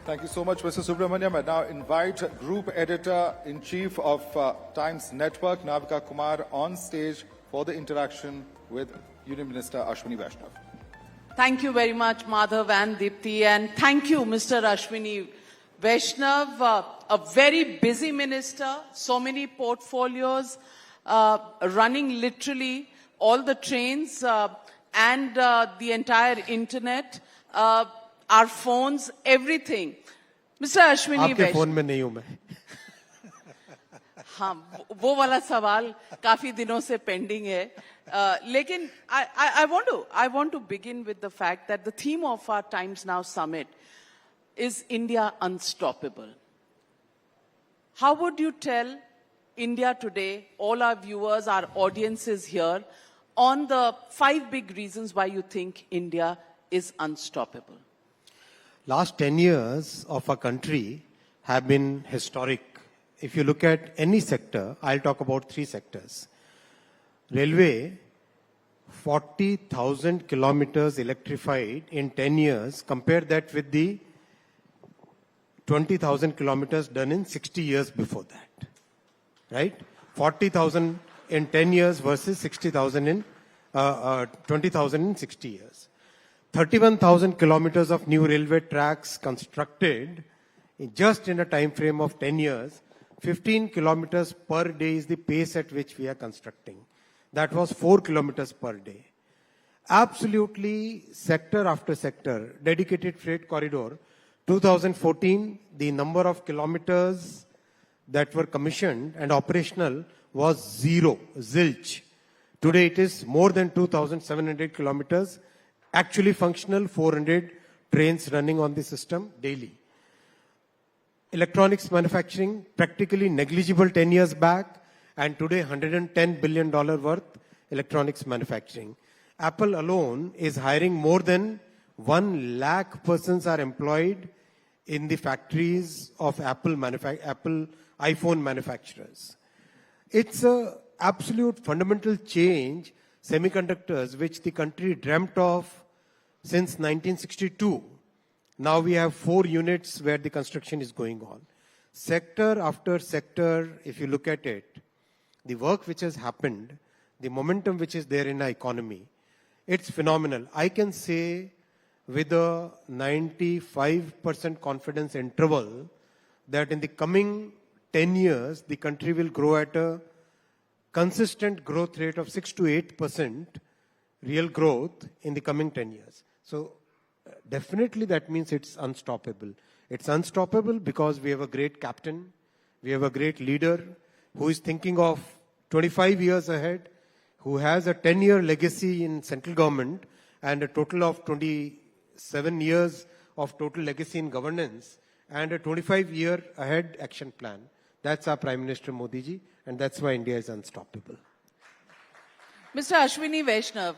Thank you so much, Mr. Subramaniam. I now invite Group Editor-in-Chief of Times Network, Navika Kumar, on stage for the interaction with Union Minister Ashwini Vaishnav. Thank you very much, Madhav and Deepti, and thank you, Mr. Ashwini Vaishnav, a very busy minister, so many portfolios, running literally all the trains and the entire internet, our phones, everything. Mr. Ashwini आपके phone में नहीं हूं मैं. हाँ, वो वाला सवाल काफी दिनों से पेंडिंग है. लेकिन I want to begin with the fact that the theme of our Times Now Summit is India Unstoppable. How would you tell India today, all our viewers, our audiences here, on the 5 big reasons why you think India is unstoppable? Last 10 years of our country have been historic. If you look at any sector, I'll talk about 3 sectors. Railway, 40,000 kilometers electrified in 10 years. Compare that with the 20,000 kilometers done in 60 years before that. Right? 40,000 in 10 years versus 60,000 in 20,000 in 60 years. 31,000 kilometers of new railway tracks constructed just in a time frame of 10 years. 15 kilometers per day is the pace at which we are constructing. That was 4 kilometers per day. Absolutely, sector after sector, dedicated freight corridor. 2014, the number of kilometers that were commissioned and operational was 0, zilch. Today it is more than 2,700 kilometers, actually functional, 400 trains running on the system daily. Electronics manufacturing, practically negligible 10 years back, and today $110 billion worth electronics manufacturing. Apple alone is hiring more than 1 lakh persons are employed in the factories of Apple iPhone manufacturers. It's an absolute fundamental change, semiconductors, which the country dreamt of since 1962. Now we have 4 units where the construction is going on. Sector after sector, if you look at it, the work which has happened, the momentum which is there in our economy, it's phenomenal. I can say with a 95% confidence interval that in the coming 10 years, the country will grow at a consistent growth rate of 6 to 8% real growth in the coming 10 years. So definitely that means it's unstoppable. It's unstoppable because we have a great captain, we have a great leader who is thinking of 25 years ahead, who has a 10-year legacy in central government and a total of 27 years of total legacy in governance and a 25-year ahead action plan. That's our Prime Minister Modi ji, and that's why India is unstoppable. Mr. Ashwini Vaishnav,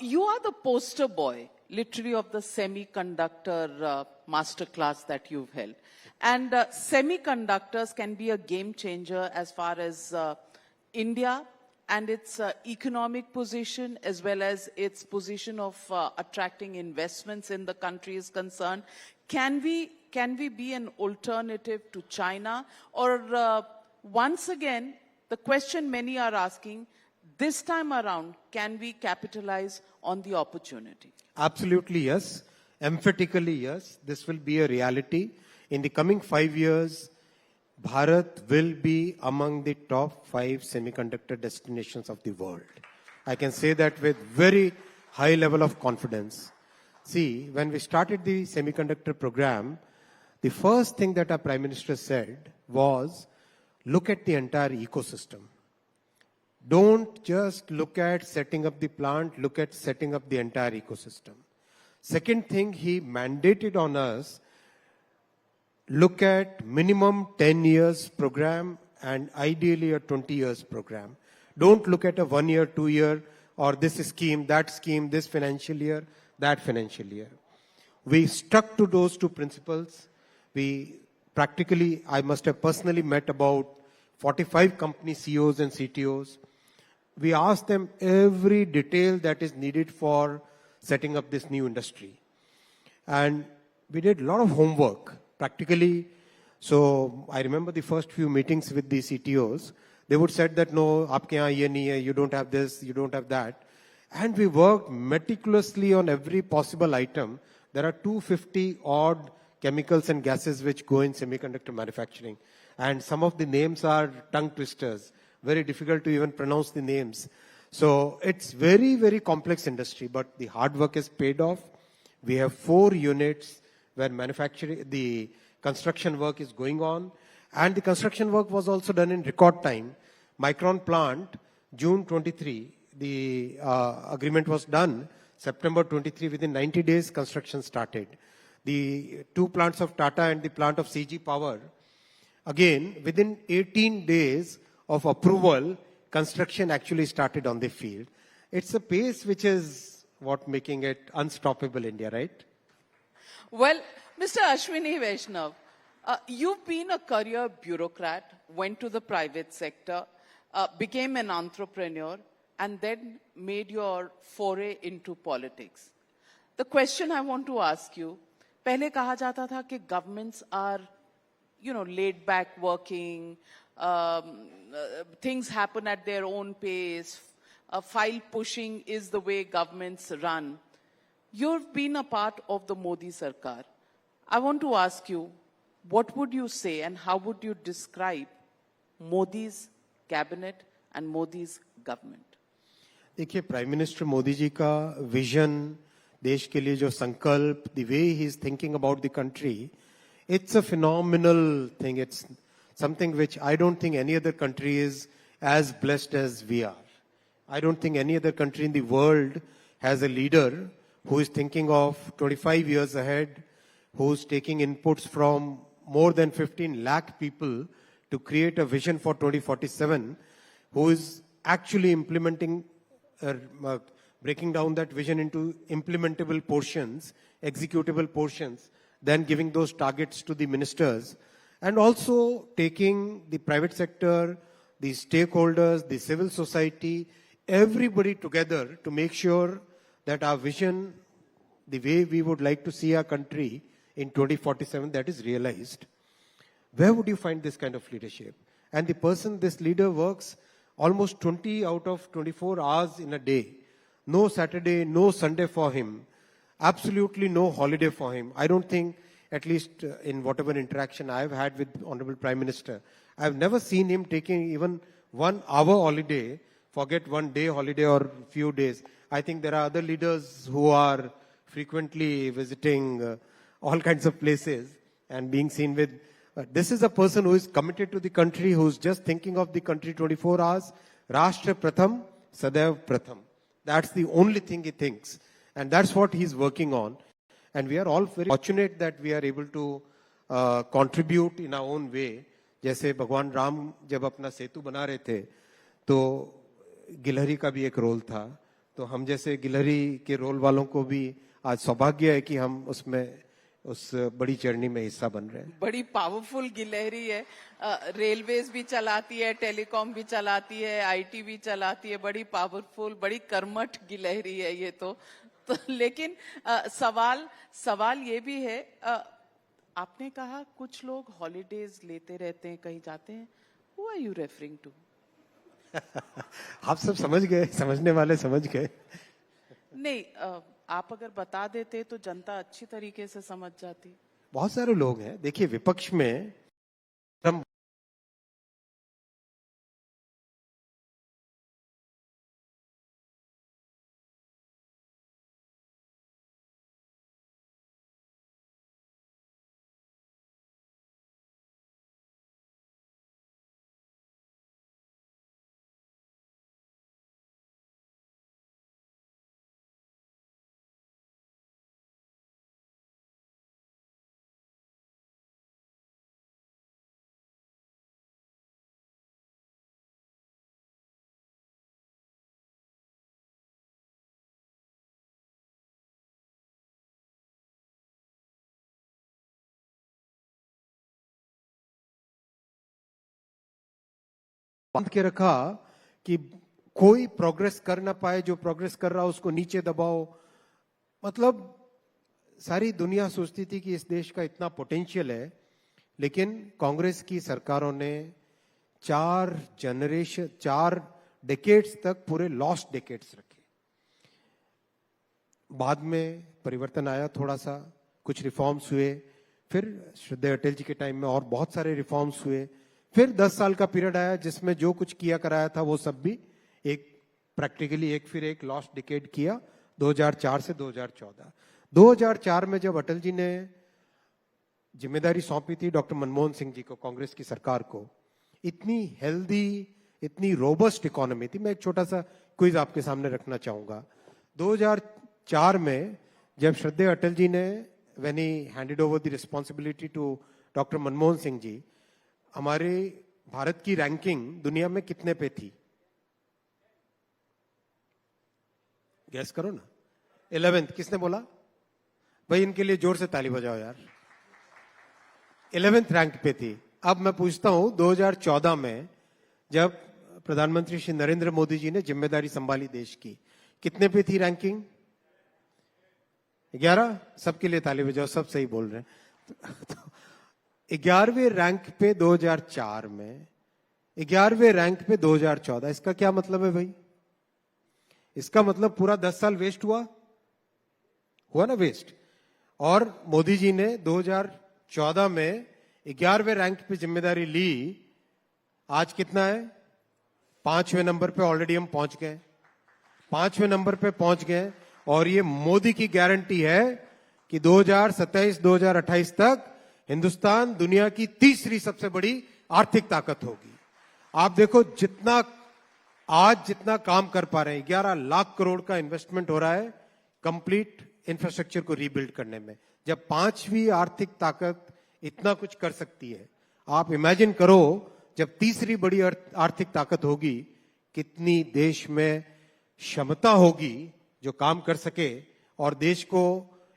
you are the poster boy, literally, of the semiconductor masterclass that you've held. And semiconductors can be a game changer as far as India and its economic position, as well as its position of attracting investments in the country is concerned. Can we be an alternative to China? Or once again, the question many are asking, this time around, can we capitalize on the opportunity? Absolutely yes. Emphatically yes. This will be a reality. In the coming 5 years, Bharat will be among the top 5 semiconductor destinations of the world. I can say that with very high level of confidence. See, when we started the semiconductor program, the first thing that our Prime Minister said was, look at the entire ecosystem. Don't just look at setting up the plant, look at setting up the entire ecosystem. Second thing, he mandated on us, look at minimum 10 years program and ideally a 20 years program. Don't look at a 1 year, 2 year, or this scheme, this financial year, that financial year. We stuck to those 2 principles. We practically, I must have personally met about 45 company CEOs and CTOs. We asked them every detail that is needed for setting up this new industry. And we did a lot of homework. practically. So I remember the first few meetings with the CTOs. They would said that no, आपके यहाँ ये नहीं है, you don't have this, you don't have that. And we worked meticulously on every possible item. There are 250 odd chemicals and gases which go in semiconductor manufacturing. And some of the names are tongue twisters. Very difficult to even pronounce the names. So it's very, very complex industry, but the hard work is paid off. We have 4 units where the construction work is going on. And the construction work was also done in record time. Micron plant, June 23, the agreement was done. September 23, within 90 days, construction started. The 2 plants of Tata and the plant of CG Power, again, within 18 days of approval, construction actually started on the field. It's a pace which is what making it unstoppable India, right? Well, Mr. Ashwini Vaishnav, you've been a career bureaucrat, went to the private sector, became an entrepreneur, and then made your foray into politics. The question I want to ask you, पहले कहा जाता था कि governments are, laid back working, things happen at their own pace, file pushing is the way governments run. You've been a part of the Modi Sarkar. I want to ask you, what would you say and how would you describe Modi's cabinet and Modi's government? देखिए, prime minister Modi ji का vision, देश के लिए जो संकल्प, the way he is thinking about the country, it's a phenomenal thing. It's something which I don't think any other country is as blessed as we are. I don't think any other country in the world has a leader who is thinking of 25 years ahead, who's taking inputs from more than 15 lakh people to create a vision for 2047, who is actually implementing, breaking down that vision into implementable portions, executable portions, then giving those targets to the ministers, and also taking the private sector, the stakeholders, the civil society, everybody together to make sure that our vision, the way we would like to see our country in 2047, that is realized. Where would you find this kind of leadership? And the person, this leader, works almost 20 out of 24 hours in a day. No Saturday, no Sunday for him. Absolutely no holiday for him. I don't think, at least in whatever interaction I've had with Honorable Prime Minister, I've never seen him taking even 1 hour holiday, forget 1 day holiday or few days. I think there are other leaders who are frequently visiting all kinds of places and being seen with. This is a person who is committed to the country, who's just thinking of the country 24 hours. Rashtra Pratham, Sadaiv Pratham. That's the only thing he thinks. And that's what he's working on. And we are all very fortunate that we are able to contribute in our own way. जैसे भगवान राम जब अपना सेतु बना रहे थे, तो गिलहरी का भी एक रोल था. तो हम जैसे गिलहरी के रोल वालों को भी आज सौभाग्य है कि हम उसमें उस बड़ी जर्नी में हिस्सा बन रहे हैं. बड़ी पावरफुल गिलहरी है, रेलवेज भी चलाती है, टेलीकॉम भी चलाती है, आईटी भी चलाती है, बड़ी पावरफुल, बड़ी कर्मठ गिलहरी है ये तो लेकिन सवाल ये भी है, आपने कहा कुछ लोग हॉलीडेज लेते रहते हैं, कहीं जाते हैं. Who are you referring to? आप सब समझ गए, समझने वाले समझ गए. नहीं, आप अगर बता देते तो जनता अच्छी तरीके से समझ जाती. बहुत सारे लोग हैं. देखिए, विपक्ष में हम बांध के रखा कि कोई प्रोग्रेस कर ना पाए, जो प्रोग्रेस कर रहा उसको नीचे दबाओ. मतलब सारी दुनिया सोचती थी कि इस देश का इतना पोटेंशियल है लेकिन कांग्रेस की सरकारों ने 4 डेकेड्स तक पूरे लॉस्ट डेकेड्स रखे। बाद में परिवर्तन आया, थोड़ा सा कुछ रिफॉर्म्स हुए, फिर श्रद्धेय अटल जी के टाइम में और बहुत सारे रिफॉर्म्स हुए, फिर 10 साल का पीरियड आया जिसमें जो कुछ किया कराया था वो सब भी एक प्रैक्टिकली एक फिर एक लॉस्ट डिकेड किया 2004 से 2014। 2004 में जब अटल जी ने जिम्मेदारी सौंपी थी डॉक्टर मनमोहन सिंह जी को, कांग्रेस की सरकार को, इतनी हेल्दी, इतनी रोबस्ट इकोनॉमी थी। मैं एक छोटा सा क्विज आपके सामने रखना चाहूंगा। 2004 में जब श्रद्धेय अटल जी ने when he handed over the responsibility to doctor Manmohan Singh ji, हमारे भारत की रैंकिंग दुनिया में कितने पे थी? गैस करो ना। 11th। किसने बोला? भाई इनके लिए जोर से ताली बजाओ यार। 11th रैंक पे थी। अब मैं पूछता हूं 2014 में जब प्रधानमंत्री श्री नरेंद्र मोदी जी ने जिम्मेदारी संभाली देश की, कितने पे थी रैंकिंग? 11। सबके लिए ताली बजाओ, सब सही बोल रहे हैं। तो 11वें रैंक पे 2004 में, 11वें रैंक पे 2014। इसका क्या मतलब है भाई? इसका मतलब पूरा 10 साल वेस्ट हुआ ना वेस्ट। और मोदी जी ने 2014 में 11वें रैंक पे जिम्मेदारी ली। आज कितना है? 5वें नंबर पे ऑलरेडी हम पहुंच गए। 5वें नंबर पे पहुंच गए और ये मोदी की गारंटी है कि 2027-2028 तक हिंदुस्तान दुनिया की तीसरी सबसे बड़ी आर्थिक ताकत होगी। आप देखो जितना काम कर पा रहे हैं, 11 लाख करोड़ का इन्वेस्टमेंट हो रहा है कंप्लीट इंफ्रास्ट्रक्चर को रीबिल्ड करने में। जब 5वीं आर्थिक ताकत इतना कुछ कर सकती है, आप इमेजिन करो जब तीसरी बड़ी आर्थिक ताकत होगी, कितनी देश में क्षमता होगी जो काम कर सके और देश को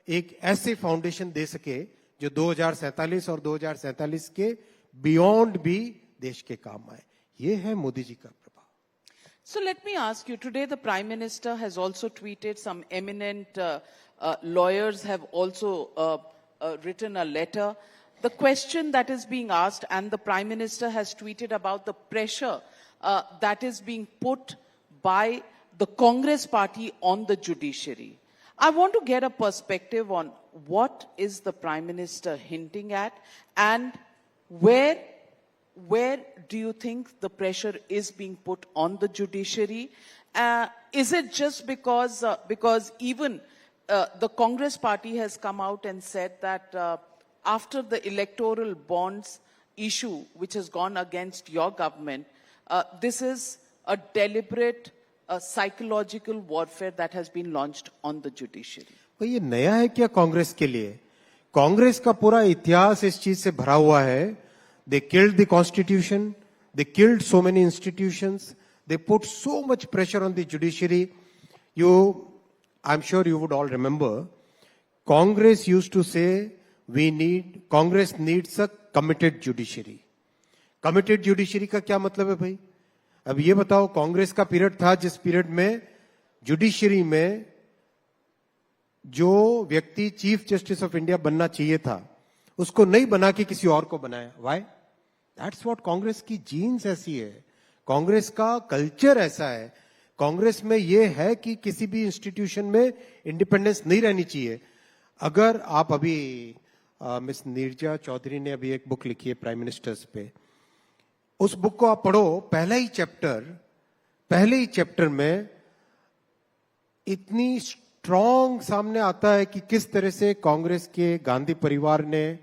एक ऐसे फाउंडेशन दे सके जो 2047 और 2047 के बियॉन्ड भी देश के काम आए। ये है मोदी जी का प्रभाव। So let me ask you, today the Prime Minister has also tweeted, some eminent lawyers have also written a letter. The question that is being asked, and the Prime Minister has tweeted about the pressure that is being put by the Congress party on the judiciary. I want to get a perspective on what is the Prime Minister hinting at, and where do you think the pressure is being put on the judiciary? Is it just because even the Congress party has come out and said that after the electoral bonds issue, which has gone against your government, this is a deliberate psychological warfare that has been launched on the judiciary? तो ये नया है क्या कांग्रेस के लिए? कांग्रेस का पूरा इतिहास इस चीज से भरा हुआ है। They killed the constitution, they killed so many institutions, they put so much pressure on the judiciary. I'm sure you would all remember, Congress used to say Congress needs a committed judiciary. Committed judiciary का क्या मतलब है भाई? अब ये बताओ, कांग्रेस का period था जिस पीरियड में जुडिशरी में जो व्यक्ति चीफ जस्टिस ऑफ इंडिया बनना चाहिए था उसको नहीं बना के किसी और को बनाया। व्हाई? दैट्स व्हाट कांग्रेस की जीन्स ऐसी है, कांग्रेस का कल्चर ऐसा है। कांग्रेस में ये है कि किसी भी इंस्टीट्यूशन में इंडिपेंडेंस नहीं रहनी चाहिए। अगर आप अभी मिस नीरजा चौधरी ने अभी एक बुक लिखी है प्राइम मिनिस्टर्स पे, उस बुक को आप पढ़ो। पहले ही चैप्टर में इतनी स्ट्रॉन्ग सामने आता है कि किस तरह से कांग्रेस के गांधी परिवार ने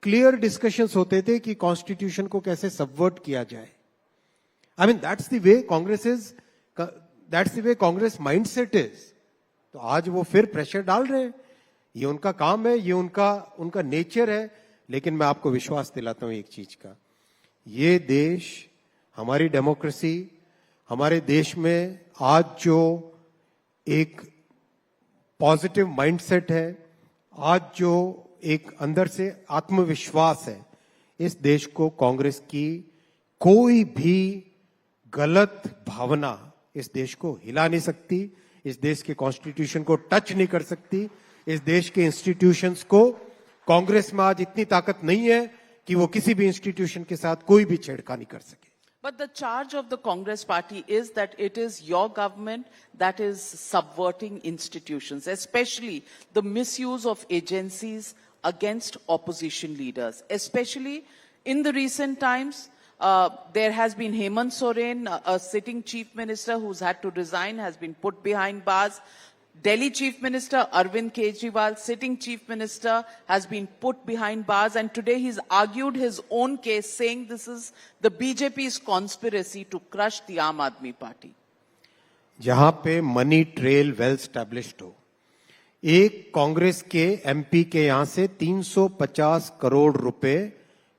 क्लियर डिस्कशंस होते थे कि कॉन्स्टिट्यूशन को कैसे सबवर्ट किया जाए। I mean that's the way Congress mindset is. तो आज वो फिर प्रेशर डाल रहे हैं, ये उनका काम है, ये उनका नेचर है। लेकिन मैं आपको विश्वास दिलाता हूं एक चीज का, ये देश, हमारी डेमोक्रेसी, हमारे देश में आज जो एक पॉजिटिव माइंडसेट है, आज जो एक अंदर से आत्मविश्वास है, इस देश को कांग्रेस की कोई भी गलत भावना इस देश को हिला नहीं सकती, इस देश के कॉन्स्टिट्यूशन को टच नहीं कर सकती। इस देश के इंस्टीट्यूशंस को, कांग्रेस में आज इतनी ताकत नहीं है कि वो किसी भी इंस्टीट्यूशन के साथ कोई भी छेड़खानी कर सके। But the charge of the Congress party is that it is your government that is subverting institutions, especially the misuse of agencies against opposition leaders. Especially in the recent times, there has been Hemant Soren, a sitting chief minister who's had to resign, has been put behind bars. Delhi Chief Minister Arvind Kejriwal, sitting Chief Minister, has been put behind bars, and today he's argued his own case, saying this is the BJP's conspiracy to crush the Aam Aadmi Party. जहां पे money trail well established हो, एक कांग्रेस के MP के यहां से 350 करोड़ रुपए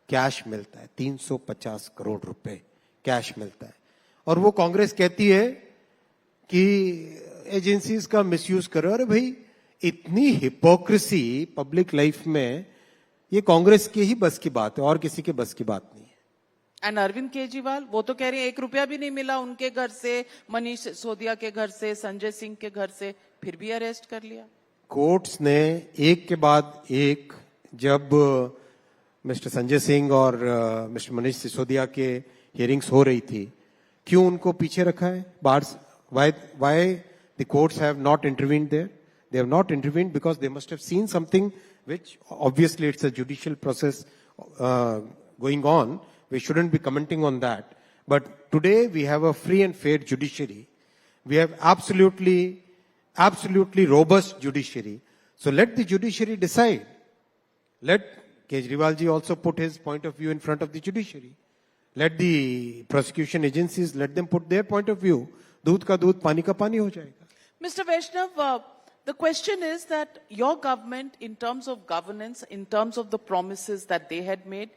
cash मिलता है, 350 करोड़ रुपए कैश मिलता है, और वो कांग्रेस कहती है कि एजेंसीज का मिसयूज करो। अरे भाई, इतनी हिपोक्रेसी पब्लिक लाइफ में, ये कांग्रेस की ही बस की बात है और किसी के बस की बात नहीं है। एंड अरविंद केजरीवाल, वो तो कह रहे हैं 1 रुपया भी नहीं मिला उनके घर से, मनीष सिसोदिया के घर से, संजय सिंह के घर से, फिर भी अरेस्ट कर लिया। कोर्ट्स ने एक के बाद एक, जब मिस्टर संजय सिंह और मिस्टर मनीष सिसोदिया के हियरिंग्स हो रही थी, क्यों उनको पीछे रखा है? Why the courts have not intervened there? They have not intervened because they must have seen something which, obviously it's a judicial process going on. We shouldn't be commenting on that. But today we have a free and fair judiciary. We have absolutely robust judiciary. So let the judiciary decide. Let Kejriwal ji also put his point of view in front of the judiciary. Let the prosecution agencies, let them put their point of view. दूध का दूध, पानी का पानी हो जाएगा। Mr. Vaishnav, the question is that your government, in terms of governance, in terms of the promises that they had made,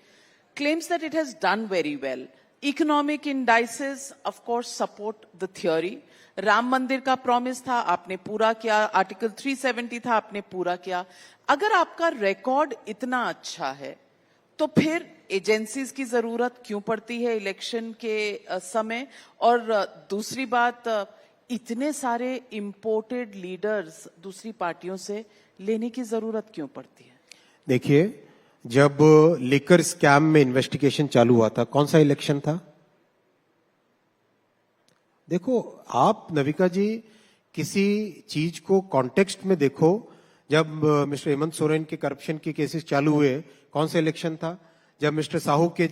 claims that it has done very well. Economic indices, of course, support the theory. Ram मंदिर का promise था, आपने पूरा किया। Article 370 था, आपने पूरा किया। अगर आपका रिकॉर्ड इतना अच्छा है, तो फिर एजेंसीज की जरूरत क्यों पड़ती है इलेक्शन के समय? और दूसरी बात, इतने सारे इंपोर्टेड लीडर्स दूसरी पार्टियों से लेने की जरूरत क्यों पड़ती है? देखिए, जब लिकर स्कैम में इन्वेस्टिगेशन चालू हुआ था, कौन सा इलेक्शन था? देखो आप नविका जी, किसी चीज को कॉन्टेक्स्ट में देखो। जब मिस्टर हेमंत सोरेन के करप्शन के केसेस चालू हुए, कौन सा इलेक्शन था? जब मिस्टर साहू के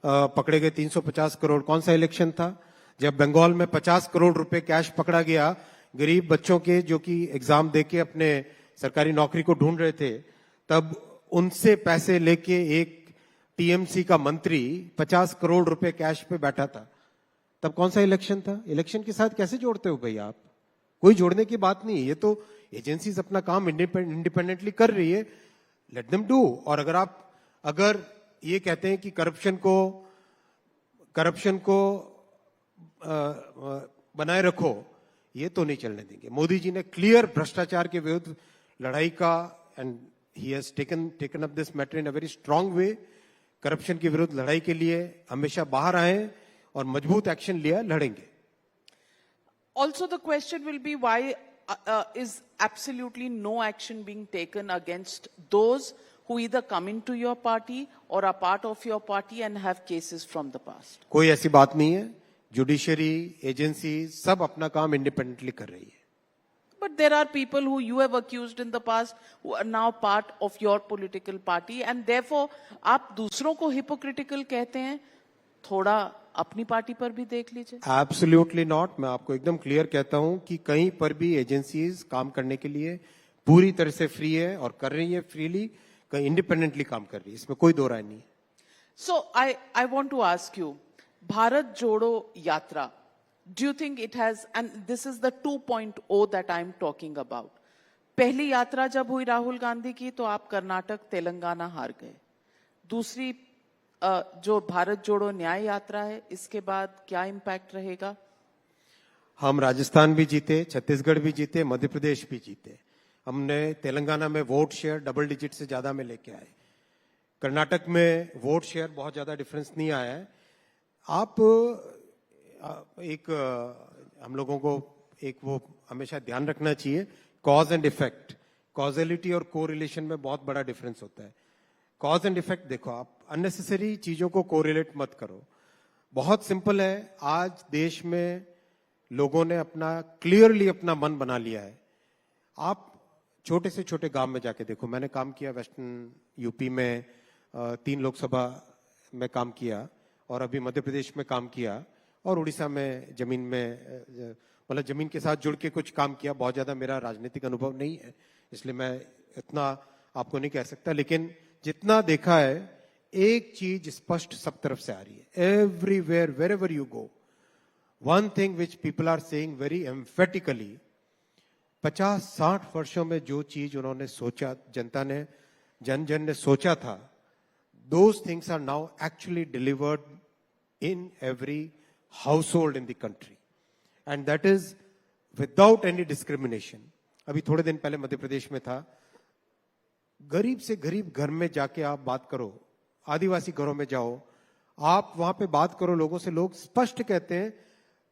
पकड़े गए 350 करोड़, कौन सा इलेक्शन था? जब बंगाल में 50 करोड़ रुपए कैश पकड़ा गया गरीब बच्चों के, जो कि एग्जाम देके अपने सरकारी नौकरी को ढूंढ रहे थे, तब उनसे पैसे लेके एक टीएमसी का मंत्री 50 करोड़ रुपए कैश पे बैठा था, तब कौन सा इलेक्शन था? इलेक्शन के साथ कैसे जोड़ते हो भाई आप? कोई जोड़ने की बात नहीं है। ये तो एजेंसीज अपना काम इंडिपेंडेंटली कर रही है, लेट देम डू। और अगर ये कहते हैं कि करप्शन को बनाए रखो, ये तो नहीं चलने देंगे। मोदी जी ने क्लियर भ्रष्टाचार के विरुद्ध लड़ाई का, and he has taken up this matter in a very strong way. Corruption के विरुद्ध लड़ाई के लिए हमेशा बाहर आए और मजबूत एक्शन लिया, लड़ेंगे। Also the question will be, why is absolutely no action being taken against those who either come into your party or are part of your party and have cases from the past? कोई ऐसी बात नहीं है। Judiciary, agency सब अपना काम independently कर रही है। But there are people who you have accused in the past who are now part of your political party, and therefore आप दूसरों को hypocritical कहते हैं, थोड़ा अपनी पार्टी पर भी देख लीजिए। Absolutely not. मैं आपको एकदम क्लियर कहता हूं कि कहीं पर भी एजेंसीज काम करने के लिए पूरी तरह से फ्री है और कर रही है फ्रीली, कहीं इंडिपेंडेंटली काम कर रही है, इसमें कोई दो राय नहीं है। So I want to ask you, Bharat Jodo Yatra, do you think it has, and this is the 2.0 that I'm talking about. पहली यात्रा जब हुई राहुल गांधी की, तो आप कर्नाटक, तेलंगाना हार गए। दूसरी जो भारत जोड़ो न्याय यात्रा है, इसके बाद क्या इंपैक्ट रहेगा? हम राजस्थान भी जीते, छत्तीसगढ़ भी जीते, मध्य प्रदेश भी जीते। हमने तेलंगाना में वोट शेयर डबल डिजिट से ज्यादा में लेके आए। कर्नाटक में वोट शेयर बहुत ज्यादा डिफरेंस नहीं आया है। हम लोगों को वो हमेशा ध्यान रखना चाहिए, कॉज एंड इफेक्ट, कॉजेलिटी और कोरिलेशन में बहुत बड़ा डिफरेंस होता है। कॉज एंड इफेक्ट देखो, आप अननेसेसरी चीजों को कोरिलेट मत करो। बहुत सिंपल है, आज देश में लोगों ने अपना क्लियरली अपना मन बना लिया है। आप छोटे से छोटे गांव में जाके देखो, मैंने काम किया वेस्टर्न यूपी में 3 लोकसभा में काम किया, और अभी मध्य प्रदेश में काम किया, और उड़ीसा में जमीन में मतलब जमीन के साथ जुड़ के कुछ काम किया। बहुत ज्यादा मेरा राजनीतिक अनुभव नहीं है, इसलिए मैं इतना आपको नहीं कह सकता, लेकिन जितना देखा है एक चीज स्पष्ट सब तरफ से आ रही है। Everywhere wherever you go, one thing which people are saying very emphatically, 50-60 वर्षों में जो चीज उन्होंने सोचा, जनता ने जन ने सोचा था, those things are now actually delivered in every household in the country, and that is without any discrimination. अभी थोड़े दिन पहले मध्य प्रदेश में था, गरीब से गरीब घर में जाके आप बात करो, आदिवासी घरों में जाओ, आप वहां पे बात करो लोगों से, लोग स्पष्ट कहते हैं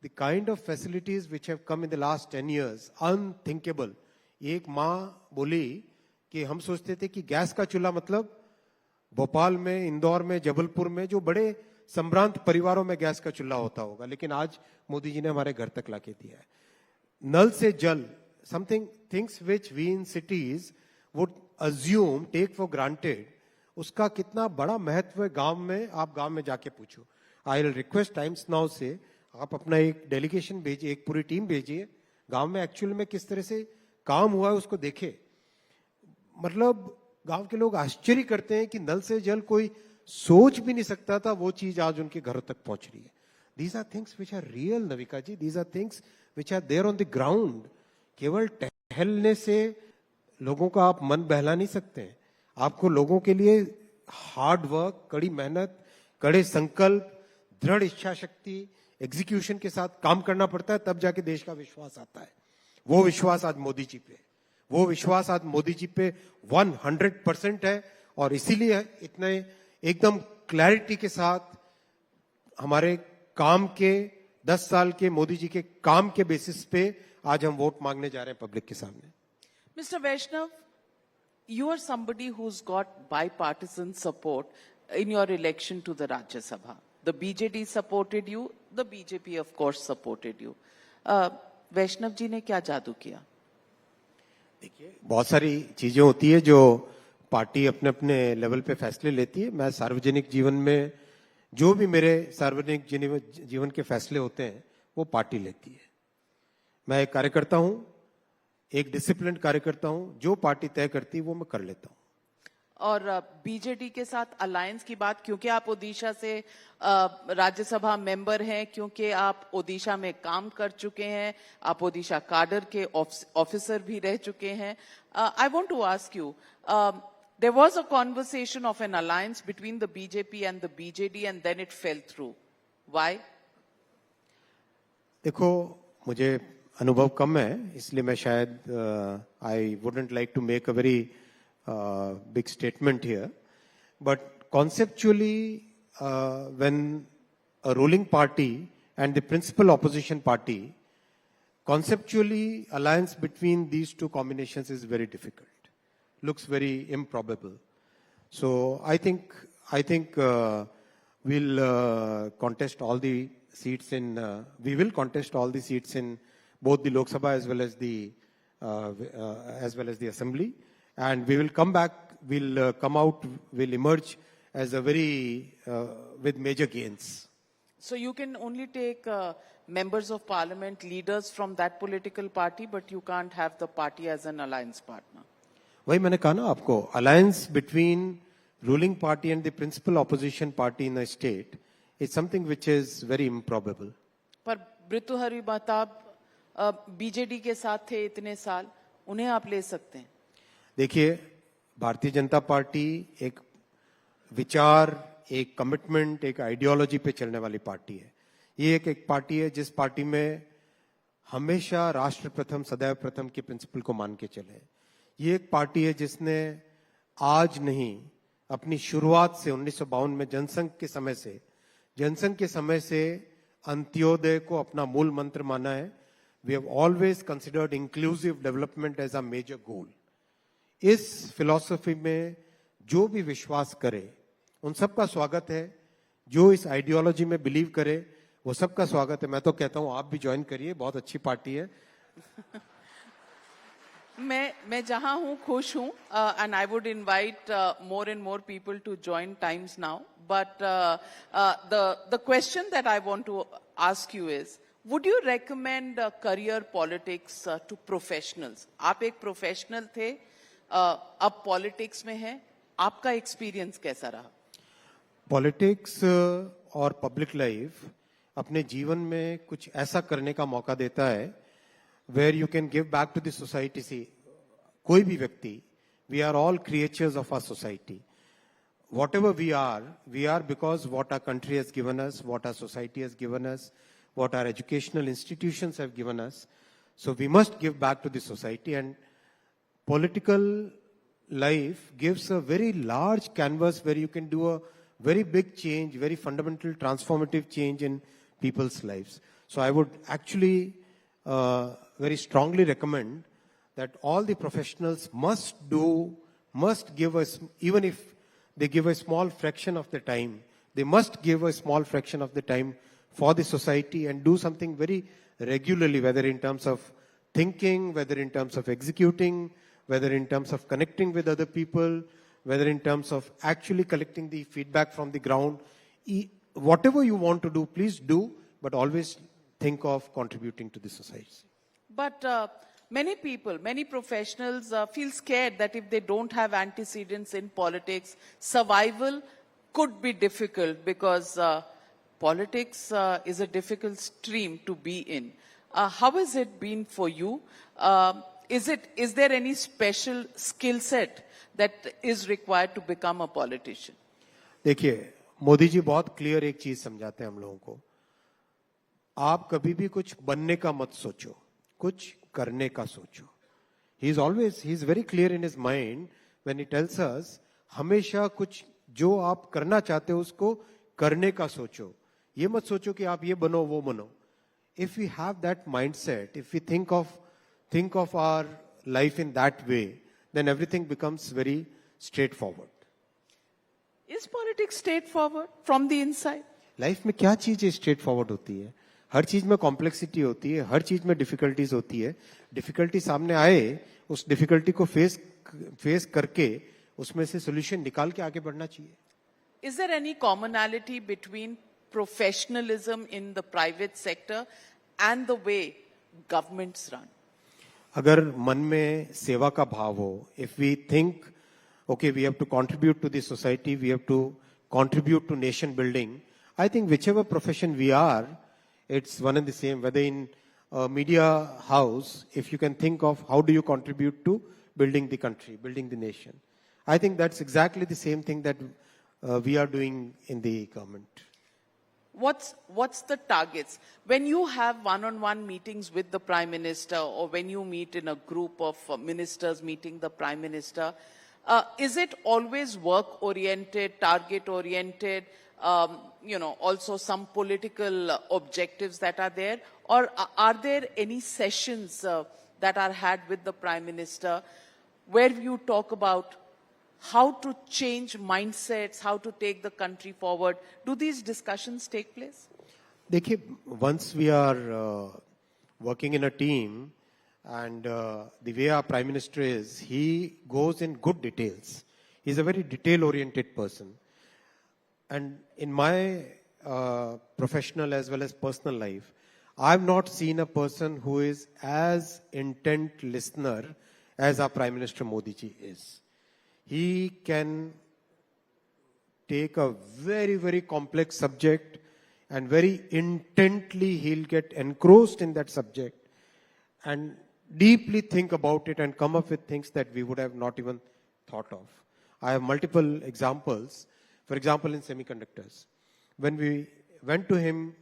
the kind of facilities which have come in the last 10 years, unthinkable. एक माँ बोली कि हम सोचते थे कि गैस का चूल्हा मतलब भोपाल में, इंदौर में, जबलपुर में जो बड़े संभ्रांत परिवारों में गैस का चूल्हा होता होगा, लेकिन आज मोदी जी ने हमारे घर तक लाके दिया है। नल से जल, something things which we in cities would assume, take for granted, उसका कितना बड़ा महत्व है गांव में। आप गांव में जाके पूछो। I will request times now से आप अपना एक डेलीगेशन भेजिए, एक पूरी टीम भेजिए, गांव में एक्चुअल में किस तरह से काम हुआ है उसको देखे। मतलब गांव के लोग आश्चर्य करते हैं कि नल से जल कोई सोच भी नहीं सकता था, वो चीज आज उनके घरों तक पहुंच रही है। These are things which are real Navika ji, these are things which are there on the ground. केवल टहलने से लोगों का आप मन बहला नहीं सकते। आपको लोगों के लिए हार्ड वर्क, कड़ी मेहनत, कड़े संकल्प, दृढ़ इच्छा शक्ति, एग्जीक्यूशन के साथ काम करना पड़ता है, तब जाके देश का विश्वास आता है। वो विश्वास आज मोदी जी पे, वो विश्वास आज मोदी जी पे 100% है, और इसीलिए इतने एकदम क्लैरिटी के साथ हमारे काम के 10 साल के मोदी जी के काम के बेसिस पे आज हम वोट मांगने जा रहे हैं पब्लिक के सामने। Mr. Vaishnav, you are somebody who's got bipartisan support in your election to the Rajya Sabha. The BJD supported you, the BJP of course supported you. वैष्णव जी ने क्या जादू किया? देखिए, बहुत सारी चीजें होती है जो पार्टी अपने अपने लेवल पे फैसले लेती है। मैं सार्वजनिक जीवन में जो भी मेरे सार्वजनिक जीवन के फैसले होते हैं वो पार्टी लेती है। मैं एक कार्यकर्ता हूं, एक डिसिप्लिन कार्यकर्ता हूं, जो पार्टी तय करती है वो मैं कर लेता हूं। और बीजेडी के साथ अलायंस की बात, क्योंकि आप ओडिशा से राज्यसभा मेंबर हैं, क्योंकि आप ओडिशा में काम कर चुके हैं, आप ओडिशा काडर के ऑफिसर भी रह चुके हैं, I want to ask you, there was a conversation of an alliance between the BJP and the BJD and then it fell through, why? देखो, मुझे अनुभव कम है, इसलिए मैं शायद I wouldn't like to make a very big statement here, but conceptually when a ruling party and the principal opposition party, conceptually alliance between these two combinations is very difficult, looks very improbable. So I think we'll contest all the seats in we will contest all the seats in both the Lok Sabha as well as the assembly. And we will come back, we'll come out, we'll emerge as a very, with major gains. So you can only take members of parliament, leaders from that political party, but you can't have the party as an alliance partner. वही मैंने कहा ना आपको, alliance between ruling party and the principal opposition party in a state is something which is very improbable. पर भृतुहरि Mahtab BJD के साथ थे इतने साल, उन्हें आप ले सकते हैं? देखिए, भारतीय जनता पार्टी एक विचार, एक कमिटमेंट, एक आइडियोलॉजी पे चलने वाली पार्टी है। ये एक पार्टी है जिस पार्टी में हमेशा राष्ट्र प्रथम, सदैव प्रथम के प्रिंसिपल को मान के चले। ये एक पार्टी है जिसने आज नहीं, अपनी शुरुआत से 1952 में जनसंघ के समय से अंत्योदय को अपना मूल मंत्र माना है। We have always considered inclusive development as a major goal. इस फिलॉसफी में जो भी विश्वास करे उन सबका स्वागत है। जो इस आइडियोलॉजी में बिलीव करे वो सबका स्वागत है। मैं तो कहता हूं आप भी ज्वाइन करिए, बहुत अच्छी पार्टी है। मैं जहां हूं खुश हूं, and I would invite more and more people to join Times Now, but the question that I want to ask you is, would you recommend career politics to professionals? आप एक प्रोफेशनल थे, अब पॉलिटिक्स में है, आपका experience कैसा रहा? Politics और पब्लिक लाइफ अपने जीवन में कुछ ऐसा करने का मौका देता है where you can give back to the society. See, कोई भी व्यक्ति, we are all creatures of our society. Whatever we are because what our country has given us, what our society has given us, what our educational institutions have given us. So we must give back to the society, and political life gives a very large canvas where you can do a very big change, very fundamental transformative change in people's lives. So I would actually very strongly recommend that all the professionals must give us, even if they give a small fraction of the time, they must give a small fraction of the time for the society and do something very regularly, whether in terms of thinking, whether in terms of executing, whether in terms of connecting with other people, whether in terms of actually collecting the feedback from the ground. Whatever you want to do, please do, but always think of contributing to the society. But many people, many professionals feel scared that if they don't have antecedents in politics, survival could be difficult because politics is a difficult stream to be in. How has it been for you? Is there any special skill set that is required to become a politician? देखिए, मोदी जी बहुत clear एक चीज समझाते हैं हम लोगों को। आप कभी भी कुछ बनने का मत सोचो, कुछ करने का सोचो। He is very clear in his mind when he tells us, हमेशा कुछ जो आप करना चाहते हो उसको करने का सोचो। ये मत सोचो कि आप ये बनो वो बनो। If we have that mindset, if we think of our life in that way, then everything becomes very straightforward. Is politics straightforward from the inside? Life में क्या चीजें स्ट्रेट फॉरवर्ड होती है? हर चीज में कॉम्प्लेक्सिटी होती है, हर चीज में डिफिकल्टीज होती है। डिफिकल्टी सामने आए, उस डिफिकल्टी को फेस करके उसमें से सोल्यूशन निकाल के आगे बढ़ना चाहिए। Is there any commonality between professionalism in the private sector and the way governments run? अगर मन में सेवा का भाव हो, if we think, okay, we have to contribute to the society, we have to contribute to nation building, I think whichever profession we are, it's one and the same. Whether in a media house, if you can think of how do you contribute to building the country, building the nation. I think that's exactly the same thing that we are doing in the government. What's the targets? When you have one-on-one meetings with the Prime Minister, or when you meet in a group of ministers meeting the Prime Minister, is it always work-oriented, target-oriented, also some political objectives that are there? Or are there any sessions that are had with the Prime Minister where you talk about how to change mindsets, how to take the country forward? Do these discussions take place? देखिए, once we are working in a team, and the way our Prime Minister is, he goes in good details. He's a very detail-oriented person. And in my professional as well as personal life, I've not seen a person who is as intent listener as our Prime Minister Modi ji is. He can take a very, very complex subject and very intently he'll get engrossed in that subject and deeply think about it and come up with things that we would have not even thought of. I have multiple examples. For example, in semiconductors, when we went to him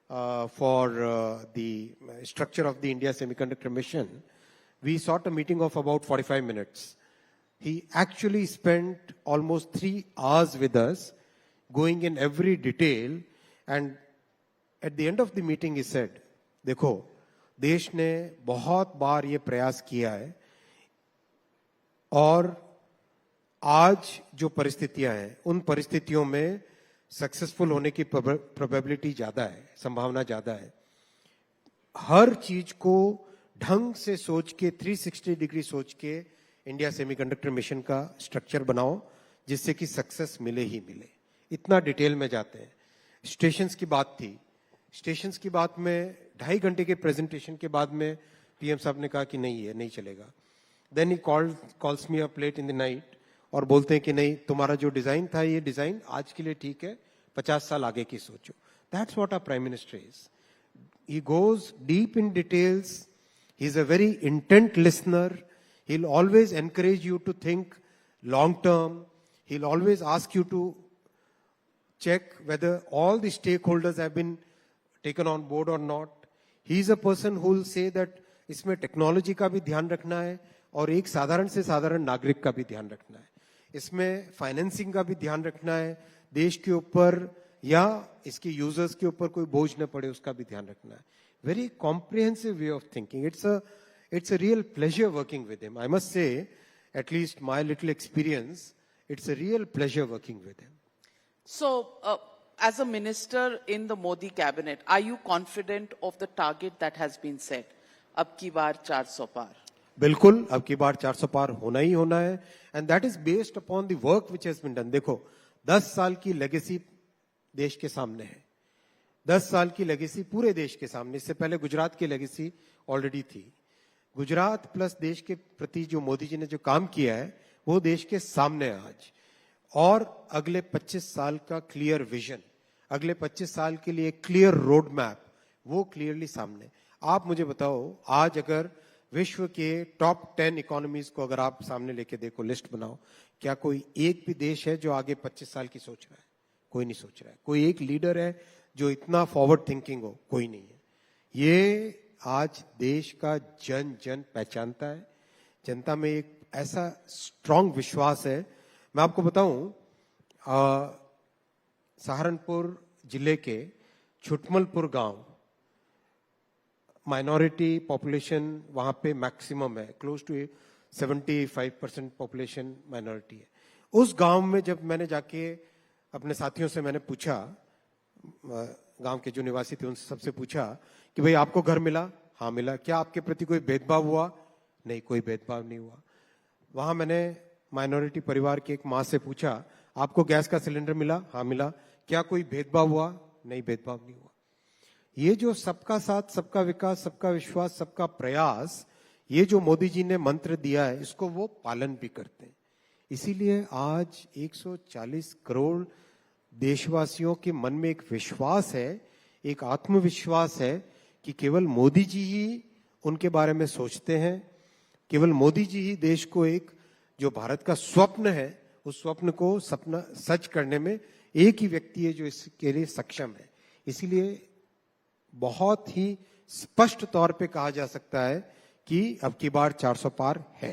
for the structure of the India Semiconductor Mission, we sought a meeting of about 45 minutes. He actually spent almost 3 hours with us, going in every detail, and at the end of the meeting he said, देखो, देश ने बहुत बार ये प्रयास किया है और आज जो परिस्थितियां हैं उन परिस्थितियों में सक्सेसफुल होने की प्रोबेबिलिटी ज्यादा है, संभावना ज्यादा है। हर चीज को ढंग से सोच के 360 डिग्री सोच के इंडिया सेमीकंडक्टर मिशन का स्ट्रक्चर बनाओ जिससे कि सक्सेस मिले ही मिले। इतना डिटेल में जाते हैं। स्टेशंस की बात थी, स्टेशंस की बात में 2.5 घंटे के प्रेजेंटेशन के बाद में पीएम साहब ने कहा कि नहीं है, नहीं चलेगा। Then he calls me up late in the night और बोलते हैं कि नहीं, तुम्हारा जो डिजाइन था ये डिजाइन आज के लिए ठीक है, 50 साल आगे की सोचो। That's what our prime minister is. He goes deep in details. He's a very intent listener. He'll always encourage you to think long term. He'll always ask you to check whether all the stakeholders have been taken on board or not. He's a person who will say that इसमें technology का भी ध्यान रखना है और एक साधारण से साधारण नागरिक का भी ध्यान रखना है। इसमें फाइनेंसिंग का भी ध्यान रखना है, देश के ऊपर या इसके यूजर्स के ऊपर कोई बोझ न पड़े उसका भी ध्यान रखना है। Very comprehensive way of thinking. It's a real pleasure working with him. I must say, at least my little experience, it's a real pleasure working with him. So, as a minister in the Modi cabinet, are you confident of the target that has been set? अब की बार 400 पार। बिल्कुल, अब की बार 400 पार होना ही होना है। And that is based upon the work which has been done. देखो, 10 साल की लेगेसी देश के सामने है, 10 साल की लेगेसी पूरे देश के सामने। इससे पहले गुजरात की लेगेसी ऑलरेडी थी। गुजरात प्लस देश के प्रति जो मोदी जी ने जो काम किया है वो देश के सामने है आज। और अगले 25 साल का क्लियर विजन, अगले 25 साल के लिए क्लियर रोड मैप, वो क्लियरली सामने। आप मुझे बताओ, आज अगर विश्व के टॉप 10 इकोनॉमीज को अगर आप सामने लेके देखो, लिस्ट बनाओ, क्या कोई एक भी देश है जो आगे 25 साल की सोच रहा है? कोई नहीं सोच रहा है। कोई एक लीडर है जो इतना फॉरवर्ड थिंकिंग हो? कोई नहीं है। ये आज देश का जन जन पहचानता है। जनता में एक ऐसा स्ट्रांग विश्वास है। मैं आपको बताऊं, सहारनपुर जिले के छुटमलपुर गांव, माइनॉरिटी पॉपुलेशन वहां पे मैक्सिमम है, क्लोज टू 75% पॉपुलेशन माइनॉरिटी है। उस गांव में जब मैंने जाके अपने साथियों से मैंने पूछा, गांव के जो निवासी थे उनसे सबसे पूछा कि भाई आपको घर मिला? हाँ मिला। क्या आपके प्रति कोई भेदभाव हुआ? नहीं, कोई भेदभाव नहीं हुआ। वहां मैंने माइनॉरिटी परिवार की एक माँ से पूछा, आपको गैस का सिलेंडर मिला? हाँ मिला। क्या कोई भेदभाव हुआ? नहीं, भेदभाव नहीं हुआ। ये जो सबका साथ, सबका विकास, सबका विश्वास, सबका प्रयास, ये जो मोदी जी ने मंत्र दिया है, इसको वो पालन भी करते हैं। इसीलिए आज 140 करोड़ देशवासियों के मन में एक विश्वास है, एक आत्मविश्वास है कि केवल मोदी जी ही उनके बारे में सोचते हैं, केवल मोदी जी ही देश को एक जो भारत का स्वप्न है, उस स्वप्न को सपना सच करने में एक ही व्यक्ति है जो इसके लिए सक्षम है। इसीलिए बहुत ही स्पष्ट तौर पे कहा जा सकता है कि अब की बार 400 पार है।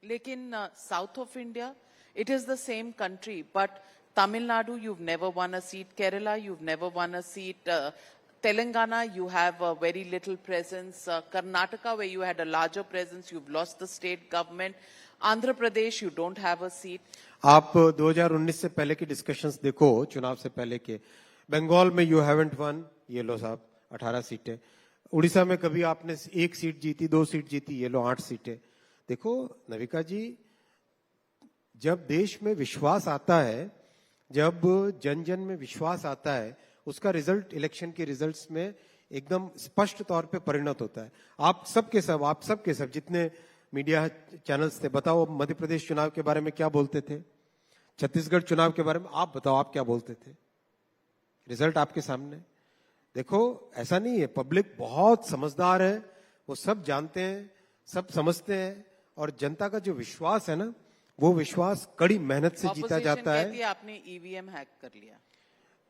लेकिन south of India, it is the same country, but Tamil Nadu you've never won a seat, Kerala you've never won a seat, Telangana you have a very little presence, Karnataka where you had a larger presence you've lost the state government, Andhra Pradesh you don't have a seat. आप 2019 से पहले की discussions देखो, चुनाव से पहले के। बंगाल में यू हैवंट वन, ये लो साहब 18 सीटें। उड़ीसा में कभी आपने 1 सीट जीती, 2 सीट जीती, ये लो 8 सीटें। देखो नविका जी, जब देश में विश्वास आता है, जब जन जन में विश्वास आता है, उसका रिजल्ट इलेक्शन के रिजल्ट्स में एकदम स्पष्ट तौर पे परिणत होता है। आप सबके सब जितने मीडिया चैनल्स थे, बताओ मध्य प्रदेश चुनाव के बारे में क्या बोलते थे, छत्तीसगढ़ चुनाव के बारे में आप बताओ, आप क्या बोलते थे? रिजल्ट आपके सामने। देखो ऐसा नहीं है, पब्लिक बहुत समझदार है, वो सब जानते हैं, सब समझते हैं, और जनता का जो विश्वास है ना, वो विश्वास कड़ी मेहनत से जीता जाता है। आपने ईवीएम हैक कर लिया।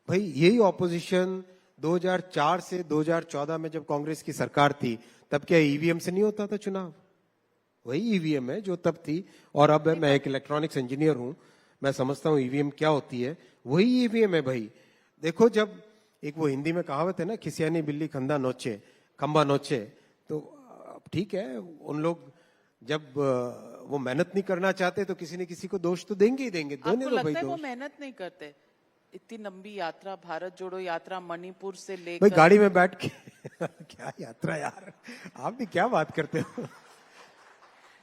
भाई यही ऑपोजिशन 2004 से 2014 में जब कांग्रेस की सरकार थी, तब क्या ईवीएम से नहीं होता था चुनाव? वही ईवीएम है जो तब थी, और अब मैं एक इलेक्ट्रॉनिक्स इंजीनियर हूं, मैं समझता हूं ईवीएम क्या होती है। वही ईवीएम है भाई। देखो, जब एक वो हिंदी में कहावत है ना, खिसियानी बिल्ली खंदा नोचे खंबा नोचे, तो ठीक है, उन लोग जब वो मेहनत नहीं करना चाहते तो किसी न किसी को दोष तो देंगे ही देंगे, देने आपको दो भाई लगता है वो दोष। मेहनत नहीं करते? इतनी लंबी यात्रा, भारत जोड़ो यात्रा, मणिपुर से भाई लेकर गाड़ी में बैठ के क्या यात्रा यार, आप भी क्या बात करते हो।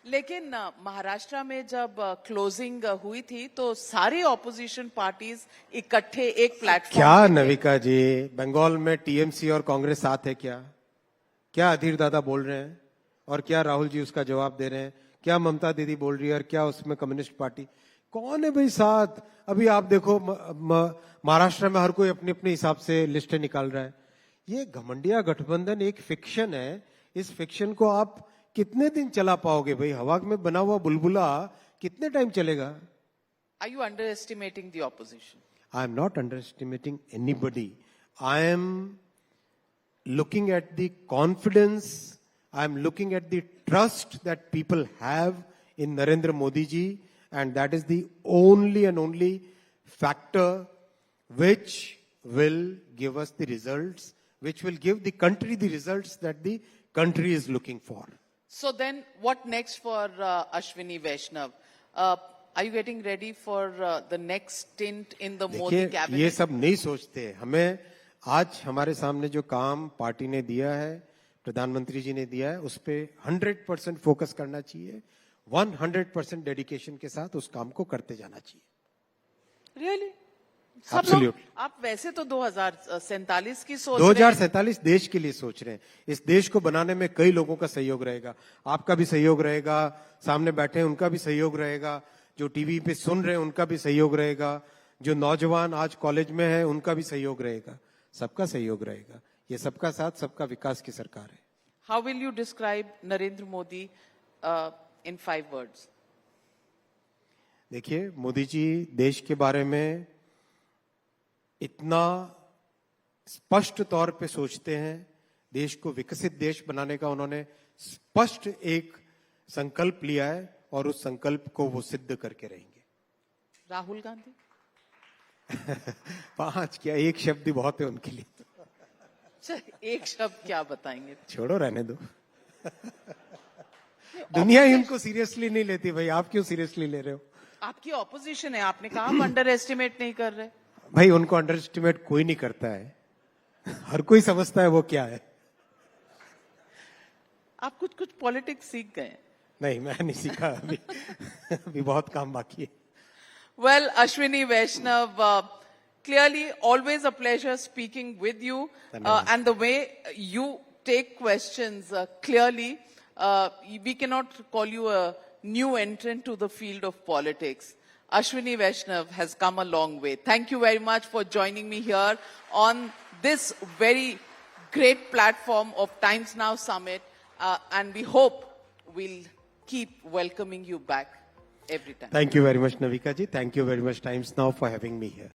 लेकिन महाराष्ट्र में जब क्लोजिंग हुई थी तो सारी ऑपोजिशन पार्टीज इकट्ठे एक प्लेटफॉर्म क्या नविका जी, बंगाल में टीएमसी और कांग्रेस साथ है क्या अधीर दादा बोल रहे हैं और क्या राहुल जी उसका जवाब दे रहे हैं, क्या ममता दीदी बोल रही है और क्या उसमें कम्युनिस्ट पार्टी, कौन है भाई साथ? अभी आप देखो महाराष्ट्र में हर कोई अपने अपने हिसाब से लिस्टें निकाल रहा है। ये घमंडिया गठबंधन एक फिक्शन है, इस फिक्शन को आप कितने दिन चला पाओगे भाई? हवा में बना हुआ बुलबुला कितने टाइम चलेगा? Are you underestimating the opposition? I am not underestimating anybody. I am looking at the confidence, I am looking at the trust that people have in Narendra Modi ji, and that is the only and only factor which will give us the results, which will give the country the results that the country is looking for. So then, what next for Ashwini Vaishnav? Are you getting ready for the next stint in the Modi देखिए, cabinet? ये सब नहीं सोचते। हमें आज हमारे सामने जो काम पार्टी ने दिया है, प्रधानमंत्री जी ने दिया है, उस पे 100% फोकस करना चाहिए, 100% डेडिकेशन के साथ उस काम को करते जाना चाहिए। Really? सब लोग, Absolutely. आप वैसे तो 2047 की सोच रहे हैं। 2047 देश के लिए सोच रहे हैं। इस देश को बनाने में कई लोगों का सहयोग रहेगा, आपका भी सहयोग रहेगा, सामने बैठे हैं उनका भी सहयोग रहेगा, जो टीवी पे सुन रहे हैं उनका भी सहयोग रहेगा, जो नौजवान आज कॉलेज में है उनका भी सहयोग रहेगा, सबका सहयोग रहेगा। ये सबका साथ सबका विकास की सरकार है। How will you describe Narendra Modi in 5 words? देखिए, मोदी जी देश के बारे में इतना स्पष्ट तौर पे सोचते हैं, देश को विकसित देश बनाने का उन्होंने स्पष्ट एक संकल्प लिया है और उस संकल्प को वो सिद्ध करके रहेंगे। राहुल गांधी? 5 क्या, एक शब्द ही बहुत है उनके लिए। एक शब्द क्या बताएंगे? छोड़ो, रहने दो। दुनिया ही उनको सीरियसली नहीं लेती भाई, आप क्यों सीरियसली ले रहे हो? आपकी ऑपोजिशन है, आपने कहा हम अंडर एस्टिमेट नहीं कर रहे। भाई उनको अंडर एस्टिमेट कोई नहीं करता है, हर कोई समझता है वो क्या है। आप कुछ पॉलिटिक्स सीख गए? नहीं, मैं नहीं सीखा अभी। अभी बहुत काम बाकी है। Well, Ashwini Vaishnav, clearly always a pleasure speaking with you, and the way you take questions clearly. We cannot call you a new entrant to the field of politics. Ashwini Vaishnav has come a long way. Thank you very much for joining me here on this very great platform of Times Now Summit, and we hope we'll keep welcoming you back every time. Thank you very much, Navika ji. Thank you very much, Times Now, for having me here.